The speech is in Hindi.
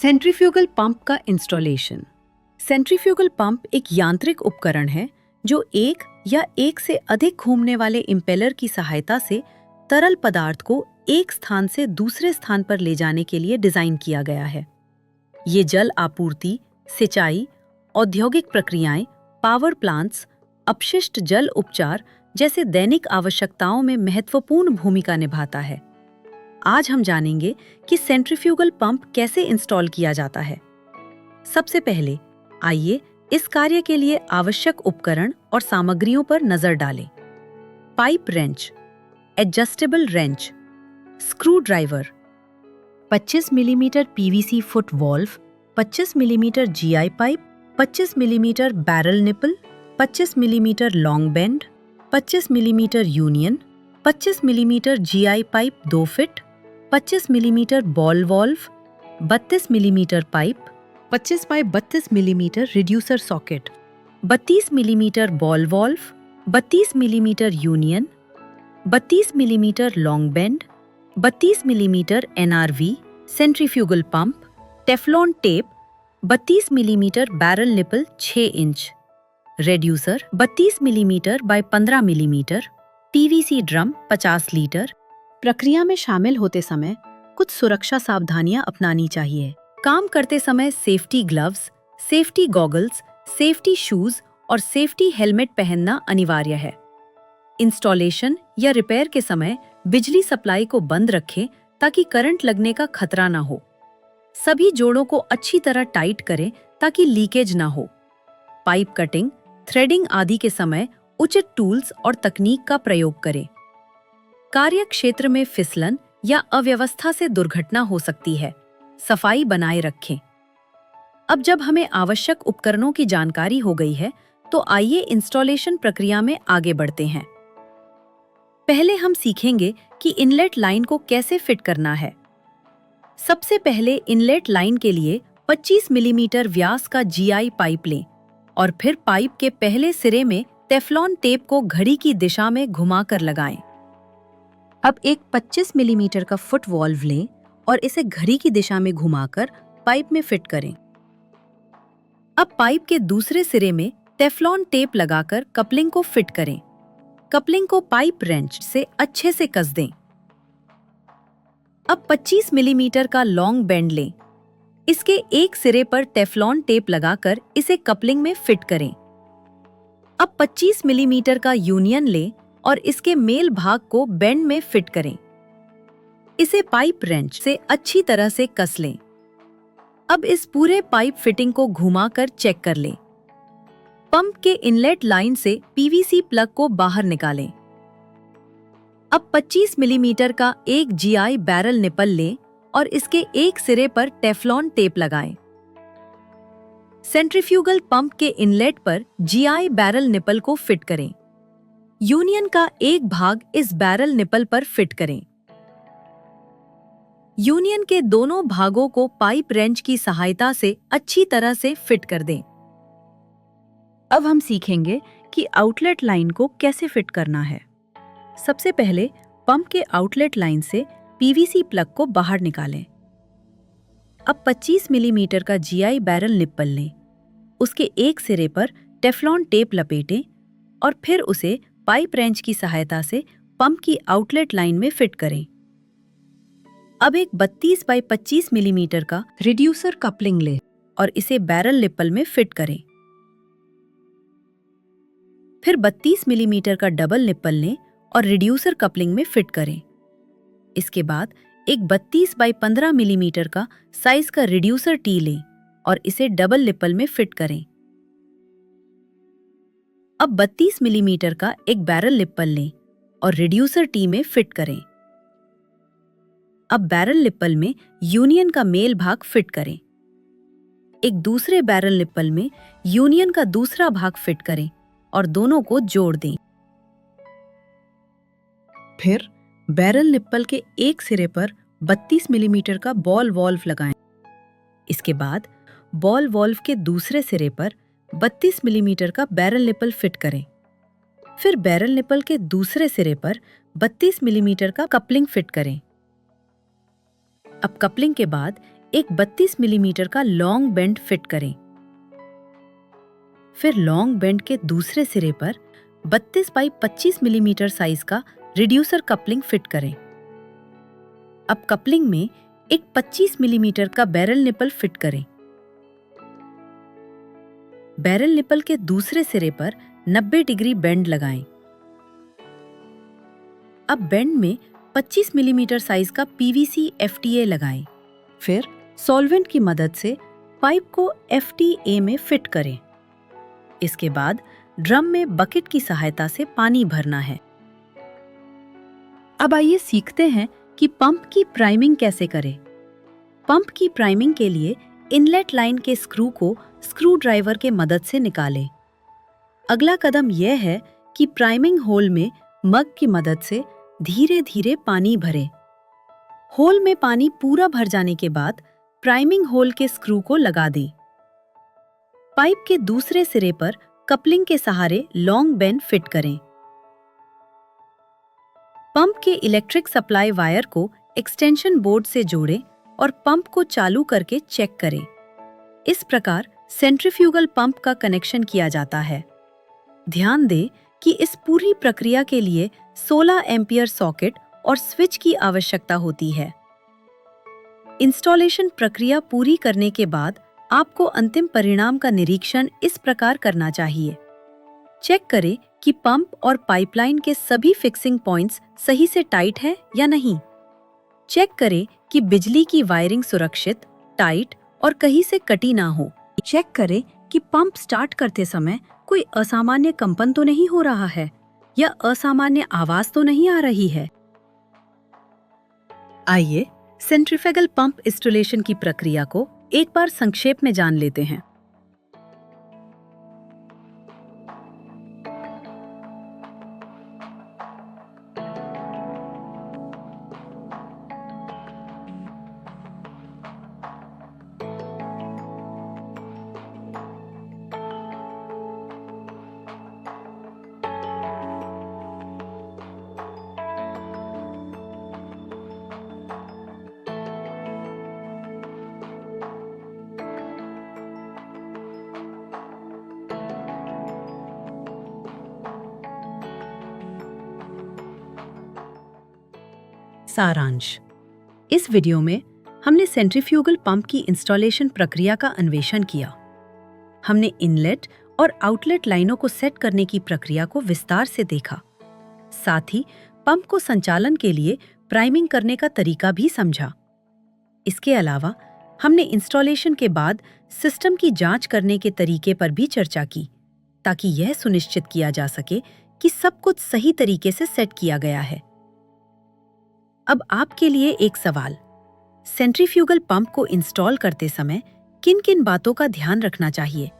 सेंट्रीफ्यूगल पंप का इंस्टॉलेशन। सेंट्रीफ्यूगल पंप एक यांत्रिक उपकरण है जो एक या एक से अधिक घूमने वाले इम्पेलर की सहायता से तरल पदार्थ को एक स्थान से दूसरे स्थान पर ले जाने के लिए डिजाइन किया गया है। ये जल आपूर्ति, सिंचाई, औद्योगिक प्रक्रियाएं, पावर प्लांट्स, अपशिष्ट जल उपचार जैसे दैनिक आवश्यकताओं में महत्वपूर्ण भूमिका निभाता है। आज हम जानेंगे कि सेंट्रीफ्यूगल पंप कैसे इंस्टॉल किया जाता है। सबसे पहले आइए इस कार्य के लिए आवश्यक उपकरण और सामग्रियों पर नजर डालें। Pipe wrench, adjustable wrench, screwdriver, 25 millimetre PVC foot valve, 25 millimetre GI pipe, 25 millimetre barrel nipple, 25 millimetre long bend, 25 millimetre union, 25 millimetre GI pipe 2 feet, 25 millimetre ball valve, 32 millimetre pipe, 25 by 32 millimetre reducer socket, 32 millimetre ball valve, 32 millimetre union, 32 millimetre long bend, 32 millimetre NRV, centrifugal pump, Teflon tape, 32 millimetre barrel nipple 6 inch, reducer 32 millimetre by 15 millimetre, PVC drum 50 litre. प्रक्रिया में शामिल होते समय कुछ सुरक्षा सावधानियां अपनानी चाहिए। काम करते समय safety gloves, safety goggles, safety shoes और सेफ्टी हेलमेट पहनना अनिवार्य है। इंस्टॉलेशन या रिपेयर के समय बिजली सप्लाई को बंद रखें ताकि करंट लगने का खतरा ना हो। सभी जोड़ों को अच्छी तरह टाइट करें ताकि लीकेज ना हो। पाइप कटिंग, थ्रेडिंग आदि के समय उचित टूल्स और तकनीक का प्रयोग करें। कार्य क्षेत्र में फिसलन या अव्यवस्था से दुर्घटना हो सकती है। सफाई बनाए रखें। अब जब हमें आवश्यक उपकरणों की जानकारी हो गई है, तो आइए इंस्टॉलेशन प्रक्रिया में आगे बढ़ते हैं। पहले हम सीखेंगे कि इनलेट लाइन को कैसे फिट करना है। सबसे पहले इनलेट लाइन के लिए 25 मिलीमीटर व्यास का जीआई पाइप लें और फिर पाइप के पहले सिरे में टेफ्लॉन टेप को घड़ी की दिशा में घुमाकर लगाएं। अब एक 25 मिलीमीटर का फुट वॉल्व लें और इसे घड़ी की दिशा में घुमाकर पाइप में फिट करें। अब पाइप के दूसरे सिरे में टेफ्लॉन टेप लगाकर कपलिंग को फिट करें। कपलिंग को पाइप रेंच से अच्छे से कस दें। अब 25 मिलीमीटर का लॉन्ग बेंड लें। इसके एक सिरे पर टेफ्लॉन टेप लगाकर इसे कपलिंग में फिट करें। अब 25 मिलीमीटर का यूनियन लें और इसके मेल भाग को बेंड में फिट करें। इसे पाइप रेंच से अच्छी तरह से कस लें। अब इस पूरे पाइप फिटिंग को घुमाकर चेक कर लें। पंप के इनलेट लाइन से पीवीसी प्लग को बाहर निकालें। अब 25 मिलीमीटर का एक जीआई बैरल निपल लें और इसके एक सिरे पर टेफ्लॉन टेप लगाएं। सेंट्रीफ्यूगल पंप के इनलेट पर जीआई बैरल निपल को फिट करें। यूनियन का एक भाग इस बैरल निपल पर फिट करें। यूनियन के दोनों भागों को पाइप रेंच की सहायता से अच्छी तरह से फिट कर दें। अब हम सीखेंगे कि आउटलेट लाइन को कैसे फिट करना है। सबसे पहले पंप के आउटलेट लाइन से पीवीसी प्लग को बाहर निकालें। अब 25 मिलीमीटर का जीआई बैरल निप्पल लें। उसके एक सिरे पर टेफ्लॉन टेप लपेटें और फिर उसे पाइप रेंच की सहायता से पंप की आउटलेट लाइन में फिट करें। अब एक 32 बाई 25 मिलीमीटर का रिड्यूसर कपलिंग लें और इसे बैरल निप्पल में फिट करें। फिर 32 मिलीमीटर का डबल निप्पल लें और रिड्यूसर कपलिंग में फिट करें। इसके बाद एक 32 बाई 15 मिलीमीटर का साइज का रिड्यूसर टी लें और इसे डबल निप्पल में फिट करें। अब 32 मिलीमीटर का एक बैरल निप्पल लें और रिड्यूसर टी में फिट करें। अब बैरल निप्पल में यूनियन का मेल भाग फिट करें। एक दूसरे बैरल निप्पल में यूनियन का दूसरा भाग फिट करें और दोनों को जोड़ दें। फिर बैरल निप्पल के एक सिरे पर 32 मिलीमीटर का बॉल वॉल्व लगाएं। इसके बाद बॉल वॉल्व के दूसरे सिरे पर 32 मिलीमीटर का बैरल निप्पल फिट करें। फिर बैरल निप्पल के दूसरे सिरे पर 32 मिलीमीटर का कपलिंग फिट करें। अब कपलिंग के बाद एक 32 मिलीमीटर का लॉन्ग बेंड फिट करें। फिर लॉन्ग बेंड के दूसरे सिरे पर 32 बाई 25 मिलीमीटर साइज का रिड्यूसर कपलिंग फिट करें। अब कपलिंग में एक 25 मिलीमीटर का बैरल निपल फिट करें। बैरल निपल के दूसरे सिरे पर 90 डिग्री बेंड लगाएं। अब बेंड में 25 मिलीमीटर साइज का पीवीसी एफटीए लगाएं। फिर सॉल्वेंट की मदद से पाइप को एफटीए में फिट करें। इसके बाद ड्रम में बकेट की सहायता से पानी भरना है। अब आइए सीखते हैं कि पंप की प्राइमिंग कैसे करें। पंप की प्राइमिंग के लिए इनलेट लाइन के स्क्रू को स्क्रू ड्राइवर के मदद से निकालें। अगला कदम यह है कि प्राइमिंग होल में मग की मदद से धीरे धीरे पानी भरें। होल में पानी पूरा भर जाने के बाद प्राइमिंग होल के स्क्रू को लगा दें। पाइप के दूसरे सिरे पर कपलिंग के सहारे लॉन्ग बेंड फिट करें। पंप के इलेक्ट्रिक सप्लाई वायर को एक्सटेंशन बोर्ड से जोड़ें और पंप को चालू करके चेक करें। इस प्रकार सेंट्रीफ्यूगल पंप का कनेक्शन किया जाता है। ध्यान दें कि इस पूरी प्रक्रिया के लिए 16 एम्पियर सॉकेट और स्विच की आवश्यकता होती है। इंस्टॉलेशन प्रक्रिया पूरी करने के बाद आपको अंतिम परिणाम का निरीक्षण इस प्रकार करना चाहिए। चेक करें कि पंप और पाइपलाइन के सभी फिक्सिंग पॉइंट्स सही से टाइट हैं या नहीं। चेक करें कि बिजली की वायरिंग सुरक्षित, टाइट और कहीं से कटी ना हो। चेक करें कि पंप स्टार्ट करते समय कोई असामान्य कंपन तो नहीं हो रहा है या असामान्य आवाज तो नहीं आ रही है। आइए सेंट्रीफ्यूगल पंप इंस्टॉलेशन की प्रक्रिया को एक बार संक्षेप में जान लेते हैं। सारांश। इस वीडियो में हमने सेंट्रीफ्यूगल पंप की इंस्टॉलेशन प्रक्रिया का अन्वेषण किया। हमने इनलेट और आउटलेट लाइनों को सेट करने की प्रक्रिया को विस्तार से देखा। साथ ही पंप को संचालन के लिए प्राइमिंग करने का तरीका भी समझा। इसके अलावा हमने इंस्टॉलेशन के बाद सिस्टम की जांच करने के तरीके पर भी चर्चा की, ताकि यह सुनिश्चित किया जा सके कि सब कुछ सही तरीके से सेट किया गया है। अब आपके लिए एक सवाल, सेंट्रीफ्यूगल पंप को इंस्टॉल करते समय किन किन बातों का ध्यान रखना चाहिए?